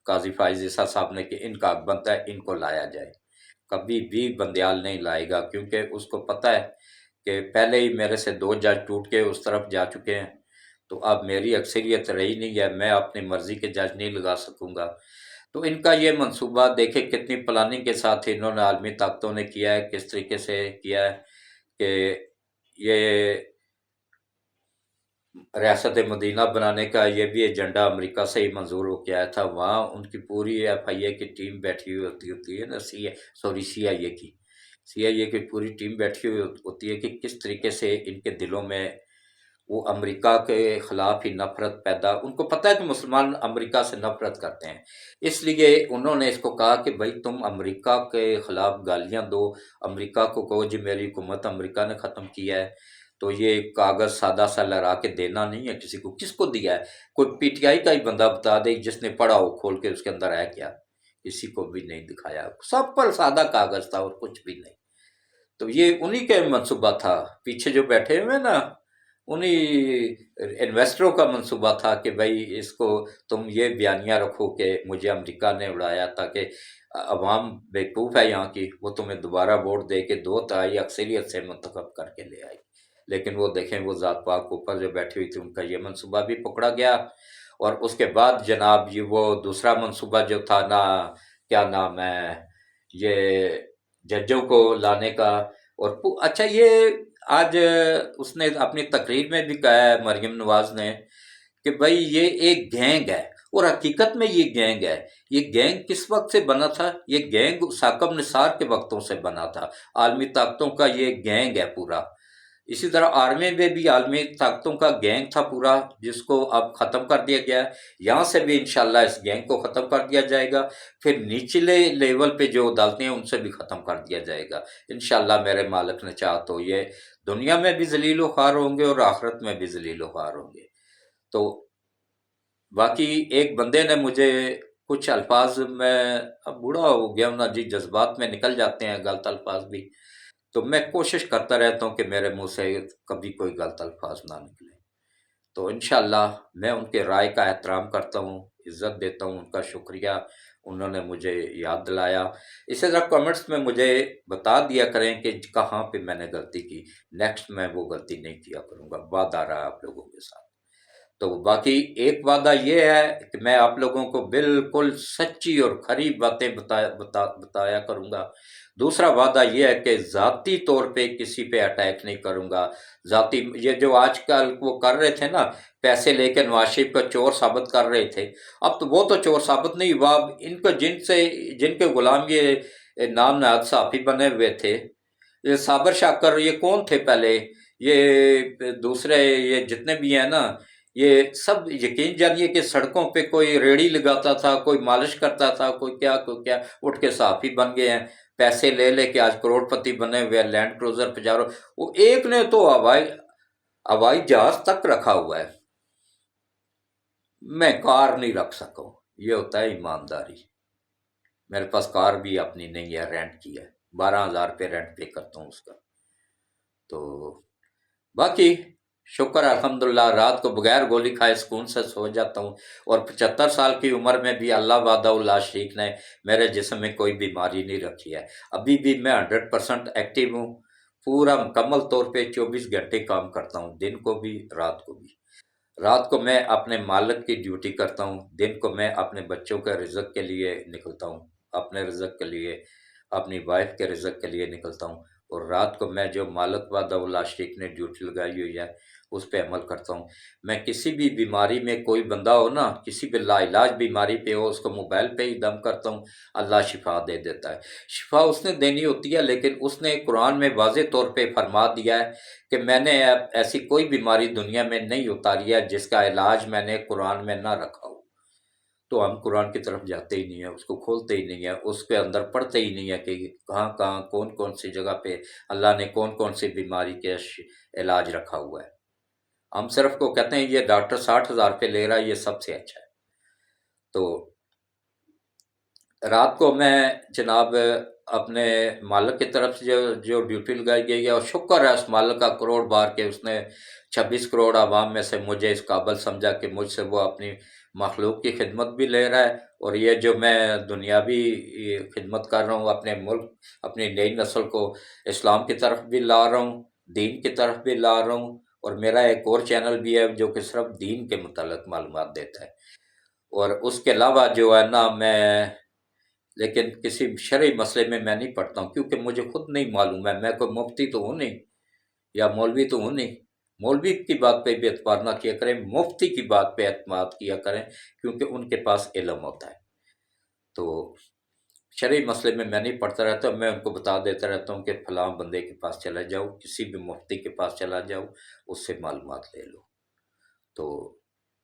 قاضی فائز عیسیٰ صاحب نے کہ ان کا حق بنتا ہے ان کو لایا جائے، کبھی بھی بندیال نہیں لائے گا، کیونکہ اس کو پتہ ہے کہ پہلے ہی میرے سے دو جج ٹوٹ کے اس طرف جا چکے ہیں، تو اب میری اکثریت رہی نہیں ہے، میں اپنی مرضی کے جج نہیں لگا سکوں گا۔ تو ان کا یہ منصوبہ دیکھیں کتنی پلاننگ کے ساتھ انہوں نے عالمی طاقتوں نے کیا ہے، کس طریقے سے کیا ہے کہ یہ ریاست مدینہ بنانے کا یہ بھی ایجنڈا امریکہ سے ہی منظور ہو کے آیا تھا، وہاں ان کی پوری ایف آئی اے کی ٹیم بیٹھی ہوئی ہوتی ہے نا، سی آئی اے کی پوری ٹیم بیٹھی ہوئی ہوتی ہے کہ کس طریقے سے ان کے دلوں میں وہ امریکہ کے خلاف ہی نفرت پیدا، ان کو پتہ ہے کہ مسلمان امریکہ سے نفرت کرتے ہیں، اس لیے انہوں نے اس کو کہا کہ بھائی تم امریکہ کے خلاف گالیاں دو، امریکہ کو کہو جی میری حکومت امریکہ نے ختم کیا ہے، تو یہ کاغذ سادہ سا لہرا کے دینا نہیں ہے کسی کو، کس کو دیا ہے؟ کوئی پی ٹی آئی کا ہی بندہ بتا دے جس نے پڑھا ہو کھول کے اس کے اندر ہے کیا، کسی کو بھی نہیں دکھایا، سب پر سادہ کاغذ تھا اور کچھ بھی نہیں۔ تو یہ انہی کے منصوبہ تھا، پیچھے جو بیٹھے ہوئے نا انہی انویسٹروں کا منصوبہ تھا کہ بھائی اس کو تم یہ بیانیہ رکھو کہ مجھے امریکہ نے اڑایا، تاکہ عوام بیوقوف ہے یہاں کی، وہ تمہیں دوبارہ ووٹ دے کے 2/3 اکثریت سے منتخب کر کے لے آئی، لیکن وہ دیکھیں وہ ذات پاک اوپر جو بیٹھی ہوئی تھی ان کا یہ منصوبہ بھی پکڑا گیا۔ اور اس کے بعد جناب یہ وہ دوسرا منصوبہ جو تھا نا، کیا نام ہے، یہ ججوں کو لانے کا، اور اچھا یہ آج اس نے اپنی تقریر میں بھی کہا ہے مریم نواز نے کہ بھائی یہ ایک گینگ ہے، اور حقیقت میں یہ گینگ ہے۔ یہ گینگ کس وقت سے بنا تھا؟ یہ گینگ ثاقب نثار کے وقتوں سے بنا تھا، عالمی طاقتوں کا یہ گینگ ہے پورا۔ اسی طرح آرمی میں بھی عالمی طاقتوں کا گینگ تھا پورا، جس کو اب ختم کر دیا گیا ہے، یہاں سے بھی انشاءاللہ اس گینگ کو ختم کر دیا جائے گا، پھر نچلے لیول پہ جو عدالتیں ہیں ان سے بھی ختم کر دیا جائے گا انشاءاللہ، میرے مالک نے چاہا تو یہ دنیا میں بھی ذلیل و خوار ہوں گے اور آخرت میں بھی ذلیل و خوار ہوں گے۔ تو باقی ایک بندے نے مجھے کچھ الفاظ، میں اب بوڑھا ہو گیا ہوں نا جی، جذبات میں نکل جاتے ہیں غلط الفاظ بھی، تو میں کوشش کرتا رہتا ہوں کہ میرے منہ سے کبھی کوئی غلط الفاظ نہ نکلے، تو انشاءاللہ میں ان کے رائے کا احترام کرتا ہوں، عزت دیتا ہوں، ان کا شکریہ، انہوں نے مجھے یاد دلایا۔ اسی طرح کمنٹس میں مجھے بتا دیا کریں کہ کہاں پہ میں نے غلطی کی، نیکسٹ میں وہ غلطی نہیں کیا کروں گا، وعدہ رہا آپ لوگوں کے ساتھ۔ تو باقی ایک وعدہ یہ ہے کہ میں آپ لوگوں کو بالکل سچی اور کھری باتیں بتایا کروں گا۔ دوسرا وعدہ یہ ہے کہ ذاتی طور پہ کسی پہ اٹیک نہیں کروں گا۔ ذاتی یہ جو آج کل وہ کر رہے تھے نا، پیسے لے کے نواز شریف کو چور ثابت کر رہے تھے، اب تو وہ تو چور ثابت نہیں ہوا، اب ان کو جن کے غلام یہ نام نہاد صحافی بنے ہوئے تھے، یہ صابر شاکر، یہ کون تھے پہلے، یہ دوسرے یہ جتنے بھی ہیں نا، یہ سب یقین جانیے کہ سڑکوں پہ کوئی ریڑھی لگاتا تھا، کوئی مالش کرتا تھا، کوئی کیا اٹھ کے صحافی بن گئے ہیں، پیسے لے لے کے آج کروڑ پتی بنے ہوئے ہیں، لینڈ کروزر پہ جا رہے، وہ ایک نے تو ہوائی جہاز تک رکھا ہوا ہے، میں کار نہیں رکھ سکا، یہ ہوتا ہے ایمانداری۔ میرے پاس کار بھی اپنی نہیں ہے، رینٹ کی ہے، 12,000 پہ رینٹ پے کرتا ہوں اس کا۔ تو باقی شکر الحمدللہ، رات کو بغیر گولی کھائے سکون سے سو جاتا ہوں، اور 75 سال کی عمر میں بھی اللہ وحدہ لا شریک نے میرے جسم میں کوئی بیماری نہیں رکھی ہے، ابھی بھی میں 100% ایکٹیو ہوں، پورا مکمل طور پہ 24 گھنٹے کام کرتا ہوں، دن کو بھی رات کو بھی۔ رات کو میں اپنے مالک کی ڈیوٹی کرتا ہوں، دن کو میں اپنے بچوں کے رزق کے لیے نکلتا ہوں، اپنے رزق کے لیے، اپنی وائف کے رزق کے لیے نکلتا ہوں، اور رات کو میں جو مالک وحدہ لا شریک نے ڈیوٹی لگائی ہوئی ہے اس پہ عمل کرتا ہوں۔ میں کسی بھی بیماری میں کوئی بندہ ہو نا، کسی بھی لا علاج بیماری پہ ہو، اس کو موبائل پہ ہی دم کرتا ہوں، اللہ شفا دے دیتا ہے۔ شفا اس نے دینی ہوتی ہے، لیکن اس نے قرآن میں واضح طور پہ فرما دیا ہے کہ میں نے ایسی کوئی بیماری دنیا میں نہیں اتاری ہے جس کا علاج میں نے قرآن میں نہ رکھا ہو۔ تو ہم قرآن کی طرف جاتے ہی نہیں ہیں، اس کو کھولتے ہی نہیں ہیں، اس کے اندر پڑھتے ہی نہیں ہیں کہ کہاں کہاں کون کون سی جگہ پہ اللہ نے کون کون سی بیماری کے علاج رکھا ہوا ہے۔ ہم صرف کو کہتے ہیں یہ ڈاکٹر 60,000 پہ لے رہا ہے، یہ سب سے اچھا ہے۔ تو رات کو میں جناب اپنے مالک کی طرف سے جو ڈیوٹی لگائی گئی ہے، اور شکر ہے اس مالک کا کروڑ بار کہ اس نے 26 کروڑ عوام میں سے مجھے اس قابل سمجھا کہ مجھ سے وہ اپنی مخلوق کی خدمت بھی لے رہا ہے، اور یہ جو میں دنیاوی خدمت کر رہا ہوں اپنے ملک، اپنی نئی نسل کو اسلام کی طرف بھی لا رہا ہوں، دین کی طرف بھی لا رہا ہوں، اور میرا ایک اور چینل بھی ہے جو کہ صرف دین کے متعلق معلومات دیتا ہے، اور اس کے علاوہ جو ہے نا میں، لیکن کسی شرعی مسئلے میں نہیں پڑھتا ہوں، کیونکہ مجھے خود نہیں معلوم ہے، میں کوئی مفتی تو ہوں نہیں یا مولوی تو ہوں نہیں۔ مولوی کی بات پہ بھی اعتبار نہ کیا کریں، مفتی کی بات پہ اعتماد کیا کریں، کیونکہ ان کے پاس علم ہوتا ہے۔ تو شرعی مسئلے میں نہیں پڑھتا رہتا، میں ان کو بتا دیتا رہتا ہوں کہ فلاں بندے کے پاس چلا جاؤ، کسی بھی مفتی کے پاس چلا جاؤ، اس سے معلومات لے لو۔ تو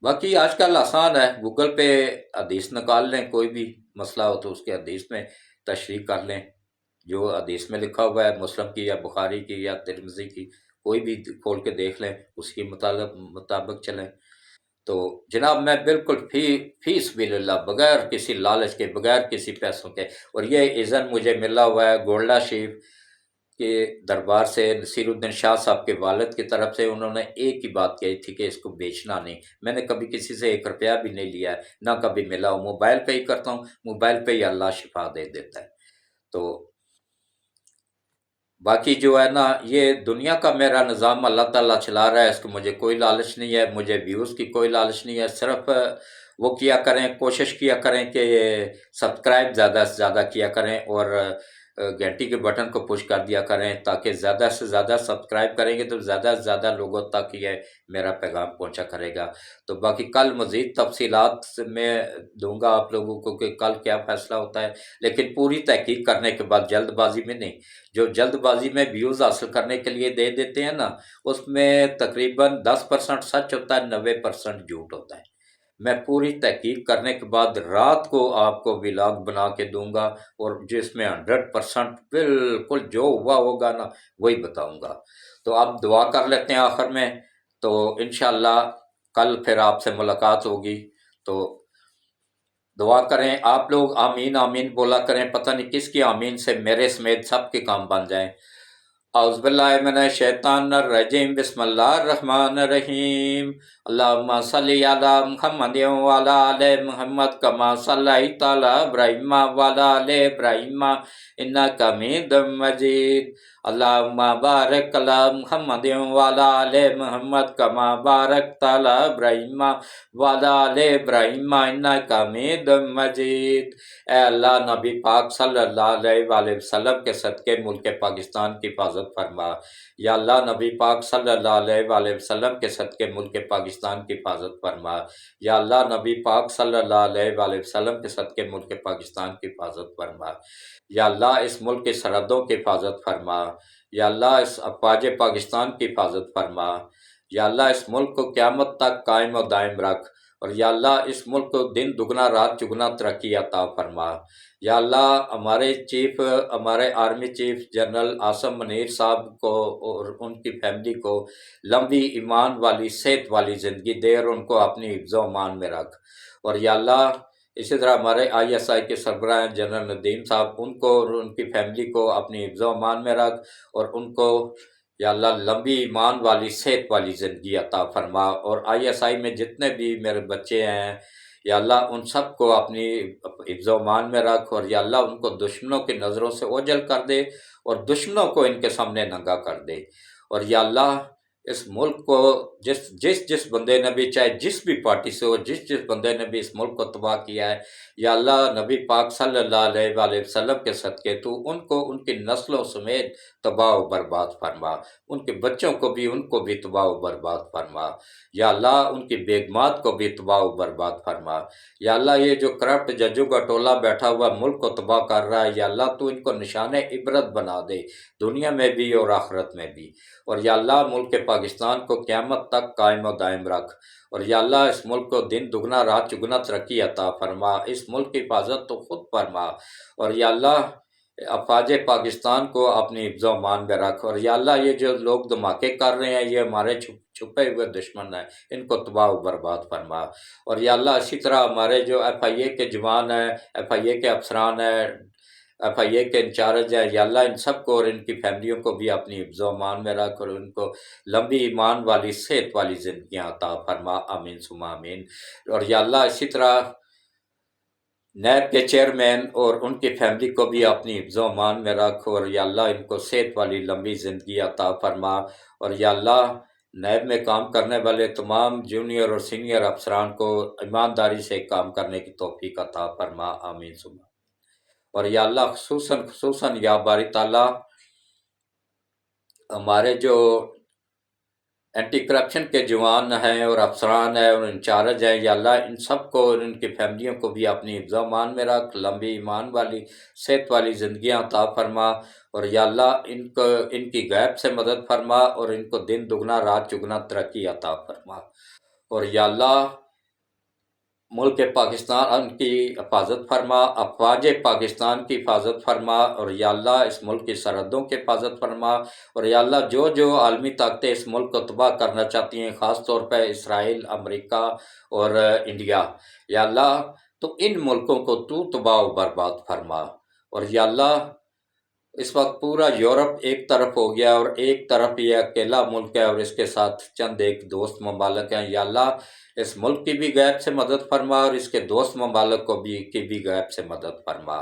باقی آج کل آسان ہے، گوگل پہ حدیث نکال لیں، کوئی بھی مسئلہ ہو تو اس کے حدیث میں تشریح کر لیں، جو حدیث میں لکھا ہوا ہے، مسلم کی یا بخاری کی یا ترمذی کی، کوئی بھی کھول کے دیکھ لیں، اس کے مطابق چلیں۔ تو جناب میں بالکل فی سبیل اللہ، بغیر کسی لالچ کے، بغیر کسی پیسوں کے، اور یہ اذن مجھے ملا ہوا ہے گولڈا شریف کے دربار سے، نصیر الدین شاہ صاحب کے والد کی طرف سے، انہوں نے ایک ہی بات کہی تھی کہ اس کو بیچنا نہیں۔ میں نے کبھی کسی سے 1 روپیہ بھی نہیں لیا ہے، نہ کبھی ملا ہوں، موبائل پہ ہی کرتا ہوں، موبائل پہ ہی اللہ شفا دے دیتا ہے۔ تو باقی جو ہے نا، یہ دنیا کا میرا نظام اللہ تعالیٰ چلا رہا ہے، اس کو مجھے کوئی لالچ نہیں ہے، مجھے ویوز کی کوئی لالچ نہیں ہے، صرف وہ کیا کریں، کوشش کیا کریں کہ سبسکرائب زیادہ سے زیادہ کیا کریں، اور گھنٹی کے بٹن کو پش کر دیا کریں، تاکہ زیادہ سے زیادہ سبسکرائب کریں گے تو زیادہ سے زیادہ لوگوں تک یہ میرا پیغام پہنچا کرے گا۔ تو باقی کل مزید تفصیلات میں دوں گا آپ لوگوں کو کہ کل کیا فیصلہ ہوتا ہے، لیکن پوری تحقیق کرنے کے بعد، جلد بازی میں نہیں۔ جو جلد بازی میں ویوز حاصل کرنے کے لیے دے دیتے ہیں نا، اس میں تقریباً 10% سچ ہوتا ہے، 90% جھوٹ ہوتا ہے۔ میں پوری تحقیق کرنے کے بعد رات کو آپ کو ولاگ بنا کے دوں گا، اور جس میں 100% بالکل جو ہوا ہوگا نا وہی بتاؤں گا۔ تو آپ دعا کر لیتے ہیں آخر میں، تو انشاءاللہ کل پھر آپ سے ملاقات ہوگی۔ تو دعا کریں آپ لوگ، آمین آمین بولا کریں، پتہ نہیں کس کی آمین سے میرے سمیت سب کے کام بن جائیں۔ اعوذ باللہ من الشیطان الرجیم بسم اللہ الرحمن الرحیم اللہم صلی علی محمد وعلی آل محمد کما صلیت علی ابراہیم وعلی آل ابراہیم انک حمید مجید اللہم بارک علی محمد وعلی آل محمد کما بارکت علی ابراہیم وعلی آل ابراہیم انک حمید مجید۔ اے اللہ، نبی پاک صلی اللہ علیہ وآلہ وسلم کے صدقے ملک پاکستان کی حفاظت فرما۔ یا اللہ، نبی پاک صلی اللہ علیہ وآلہ وسلم کے صدقے ملک پاکستان کی حفاظت فرما۔ یا اللہ، نبی پاک صلی اللہ علیہ وآلہ وسلم کے صدقے ملک پاکستان کی حفاظت فرما۔ یا اللہ، اس ملک کی سرحدوں کی حفاظت فرما۔ یا اللہ، اس افواج پاکستان کی حفاظت فرما۔ یا اللہ، اس ملک کو قیامت تک قائم و دائم رکھ، اور یا اللہ، اس ملک کو دن دگنا رات چگنا ترقی عطا فرما۔ یا اللہ، ہمارے army chief general Asim Munir صاحب کو اور ان کی فیملی کو لمبی ایمان والی صحت والی زندگی دے، اور ان کو اپنی حفظ و امان میں رکھ۔ اور یا اللہ، اسی طرح ہمارے ISI کے سربراہ جنرل ندیم صاحب، ان کو اور ان کی فیملی کو اپنی حفظ و امان میں رکھ، اور ان کو یا اللہ لمبی ایمان والی صحت والی زندگی عطا فرما۔ اور ISI میں جتنے بھی میرے بچے ہیں یا اللہ، ان سب کو اپنی حفظ و امان میں رکھ، اور یا اللہ ان کو دشمنوں کی نظروں سے اوجھل کر دے، اور دشمنوں کو ان کے سامنے ننگا کر دے۔ اور یا اللہ، اس ملک کو جس بندے نے بھی، چاہے جس بھی پارٹی سے ہو، جس بندے نے بھی اس ملک کو تباہ کیا ہے، یا اللہ نبی پاک صلی اللہ علیہ وآلہ وسلم کے صدقے تو ان کو ان کی نسلوں سمیت تباہ و برباد فرما، ان کے بچوں کو بھی، ان کو بھی تباہ و برباد فرما۔ یا اللہ، ان کی بیگمات کو بھی تباہ و برباد فرما۔ یا اللہ، یہ جو کرپٹ ججوں کا ٹولہ بیٹھا ہوا ملک کو تباہ کر رہا ہے، یا اللہ تو ان کو نشان عبرت بنا دے، دنیا میں بھی اور آخرت میں بھی۔ اور یا اللہ، ملک پاکستان کو قیامت تک قائم و دائم رکھ، اور یا اللہ اس ملک کو دن دگنا رات چگنا ترقی عطا فرما، اس ملک کی حفاظت تو خود فرما۔ اور یا اللہ، افواج پاکستان کو اپنی حفظ و امان میں رکھ، اور یا اللہ یہ جو لوگ دھماکے کر رہے ہیں، یہ ہمارے چھپے ہوئے دشمن ہیں، ان کو تباہ و برباد فرما۔ اور یا اللہ، اسی طرح ہمارے جو FIA کے جوان ہیں، FIA کے افسران ہیں، FIA کے انچارج ہیں، یا اللہ ان سب کو اور ان کی فیملیوں کو بھی اپنی حفظ و امان میں رکھ، اور ان کو لمبی ایمان والی صحت والی زندگیاں عطا فرما، آمین ثم آمین۔ اور یا اللہ، اسی طرح نیب کے چیئرمین اور ان کی فیملی کو بھی اپنی حفظ و امان میں رکھ، اور یا اللہ ان کو صحت والی لمبی زندگی عطا فرما۔ اور یا اللہ، نیب میں کام کرنے والے تمام جونیئر اور سینئر افسران کو ایمانداری سے کام کرنے کی توفیق عطا فرما، آمین ثم آمین۔ اور یا اللہ، خصوصاً یا باری تعالیٰ، ہمارے جو اینٹی کرپشن کے جوان ہیں اور افسران ہیں اور انچارج ہیں، یا اللہ ان سب کو اور ان کی فیملیوں کو بھی اپنی حفظ و امان میں رکھ، لمبی ایمان والی صحت والی زندگیاں عطا فرما۔ اور یا اللہ ان کی غیب سے مدد فرما، اور ان کو دن دگنا رات چگنا ترقی عطا فرما۔ اور یا اللہ، ملک پاکستان کی حفاظت فرما، افواج پاکستان کی حفاظت فرما، اور یا اللہ اس ملک کی سرحدوں کی حفاظت فرما۔ اور یا اللہ، جو عالمی طاقتیں اس ملک کو تباہ کرنا چاہتی ہیں، خاص طور پہ اسرائیل، امریکہ اور انڈیا، یا اللہ تو ان ملکوں کو تو تباہ و برباد فرما۔ اور یا اللہ، اس وقت پورا یورپ ایک طرف ہو گیا، اور ایک طرف یہ اکیلا ملک ہے، اور اس کے ساتھ چند ایک دوست ممالک ہیں، یا اللہ اس ملک کی بھی غیب سے مدد فرما، اور اس کے دوست ممالک کی بھی غیب سے مدد فرما۔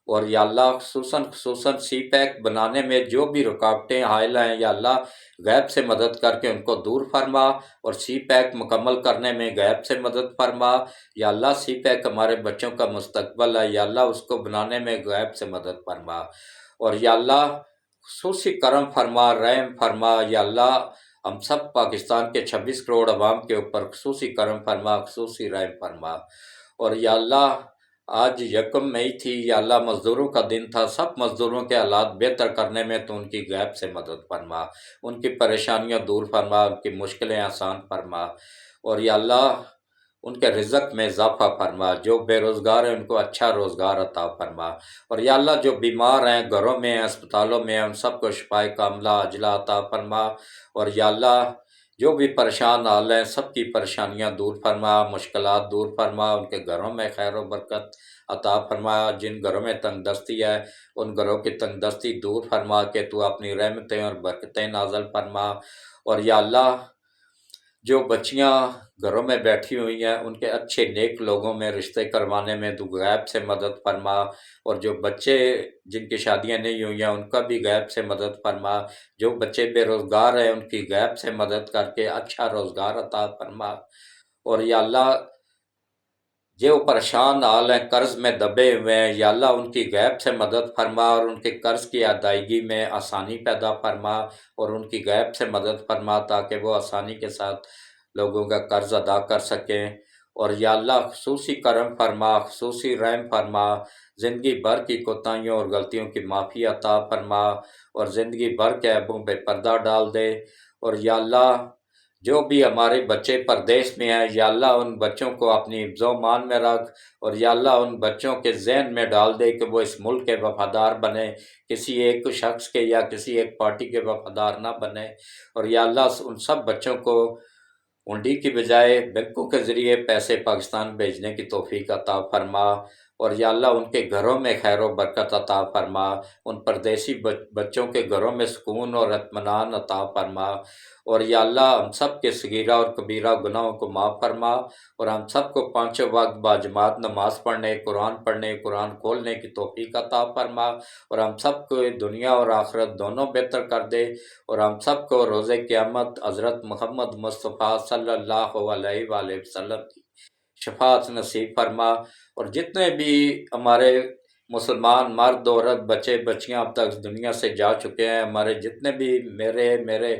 اور یا اللہ، خصوصاً سی پیک بنانے میں جو بھی رکاوٹیں حائل ہیں، یا اللہ غیب سے مدد کر کے ان کو دور فرما، اور سی پیک مکمل کرنے میں غیب سے مدد فرما۔ یا اللہ، سی پیک ہمارے بچوں کا مستقبل ہے، یا اللہ اس کو بنانے میں غیب سے مدد فرما۔ اور یا اللہ، خصوصی کرم فرما، رحم فرما، یا اللہ ہم سب پاکستان کے 26 کروڑ عوام کے اوپر خصوصی کرم فرما، خصوصی رحم فرما۔ اور یا اللہ، آج 1 مئی تھی، یا اللہ مزدوروں کا دن تھا، سب مزدوروں کے حالات بہتر کرنے میں تو ان کی غیب سے مدد فرما، ان کی پریشانیاں دور فرما، ان کی مشکلیں آسان فرما۔ اور یا اللہ، ان کے رزق میں اضافہ فرما، جو بے روزگار ہیں ان کو اچھا روزگار عطا فرما۔ اور یا اللہ، جو بیمار ہیں، گھروں میں ہیں، اسپتالوں میں ہیں، ان سب کو شفائے کاملہ عاجلہ عطا فرما۔ اور یا اللہ، جو بھی پریشان حال ہیں سب کی پریشانیاں دور فرما، مشکلات دور فرما، ان کے گھروں میں خیر و برکت عطا فرما، جن گھروں میں تنگ دستی ہے ان گھروں کی تنگ دستی دور فرما کہ تو اپنی رحمتیں اور برکتیں نازل فرما۔ اور یا اللہ جو بچیاں گھروں میں بیٹھی ہوئی ہیں ان کے اچھے نیک لوگوں میں رشتے کروانے میں تو غیب سے مدد فرما، اور جو بچے جن کی شادیاں نہیں ہوئی ہیں ان کا بھی غیب سے مدد فرما، جو بچے بے روزگار ہیں ان کی غیب سے مدد کر کے اچھا روزگار عطا فرما۔ اور یا اللہ جو پریشان حال ہیں قرض میں دبے ہوئے ہیں یا اللہ ان کی غیب سے مدد فرما، اور ان کے قرض کی ادائیگی میں آسانی پیدا فرما، اور ان کی غیب سے مدد فرما تاکہ وہ آسانی کے ساتھ لوگوں کا قرض ادا کر سکیں۔ اور یا اللہ خصوصی کرم فرما، خصوصی رحم فرما، زندگی بھر کی کوتاہیوں اور غلطیوں کی معافی عطا فرما، اور زندگی بھر کے عیبوں پہ پردہ ڈال دے۔ اور یا اللہ جو بھی ہمارے بچے پردیس میں ہیں یا اللہ ان بچوں کو اپنی حفظ و امان میں رکھ، اور یا اللہ ان بچوں کے ذہن میں ڈال دے کہ وہ اس ملک کے وفادار بنے، کسی ایک شخص کے یا کسی ایک پارٹی کے وفادار نہ بنے۔ اور یا اللہ ان سب بچوں کو ہنڈی کی بجائے بینکوں کے ذریعے پیسے پاکستان بھیجنے کی توفیق عطا فرما، اور یا اللہ ان کے گھروں میں خیر و برکت عطا فرما، ان پردیسی بچوں کے گھروں میں سکون اور اطمینان عطا فرما۔ اور یا اللہ ہم سب کے صغیرہ اور کبیرہ گناہوں کو معاف فرما، اور ہم سب کو پانچوں وقت باجماعت نماز پڑھنے، قرآن کھولنے کی توفیق عطا فرما، اور ہم سب کو دنیا اور آخرت دونوں بہتر کر دے، اور ہم سب کو روز قیامت حضرت محمد مصطفیٰ صلی اللہ علیہ وآلہ وسلم کی شفاعت نصیب فرما۔ اور جتنے بھی ہمارے مسلمان مرد عورت بچے بچیاں اب تک دنیا سے جا چکے ہیں، ہمارے جتنے بھی میرے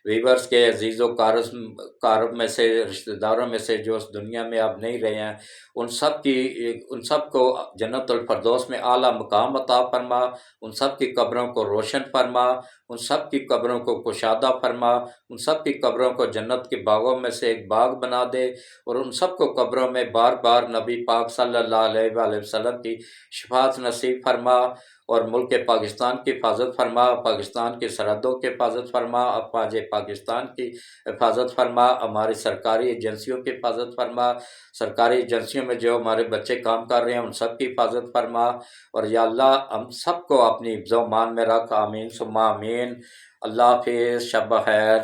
ویورز کے عزیز و کارب میں سے رشتہ داروں میں سے جو اس دنیا میں اب نہیں رہے ہیں، ان سب کو جنت الفردوس میں اعلیٰ مقام عطا فرما، ان سب کی قبروں کو روشن فرما، ان سب کی قبروں کو کشادہ فرما، ان سب کی قبروں کو جنت کے باغوں میں سے ایک باغ بنا دے، اور ان سب کو قبروں میں بار بار نبی پاک صلی اللہ علیہ وآلہ وسلم کی شفاعت نصیب فرما، اور ملک پاکستان کی حفاظت فرما، پاکستان کی سرحدوں کی حفاظت فرما، افواج پاکستان کی حفاظت فرما، ہماری سرکاری ایجنسیوں کی حفاظت فرما، سرکاری ایجنسیوں میں جو ہمارے بچے کام کر رہے ہیں ان سب کی حفاظت فرما۔ اور یا اللہ ہم سب کو اپنی حفظ و امان میں رکھ، آمین ثم آمین۔ اللہ حافظ، شب بخیر۔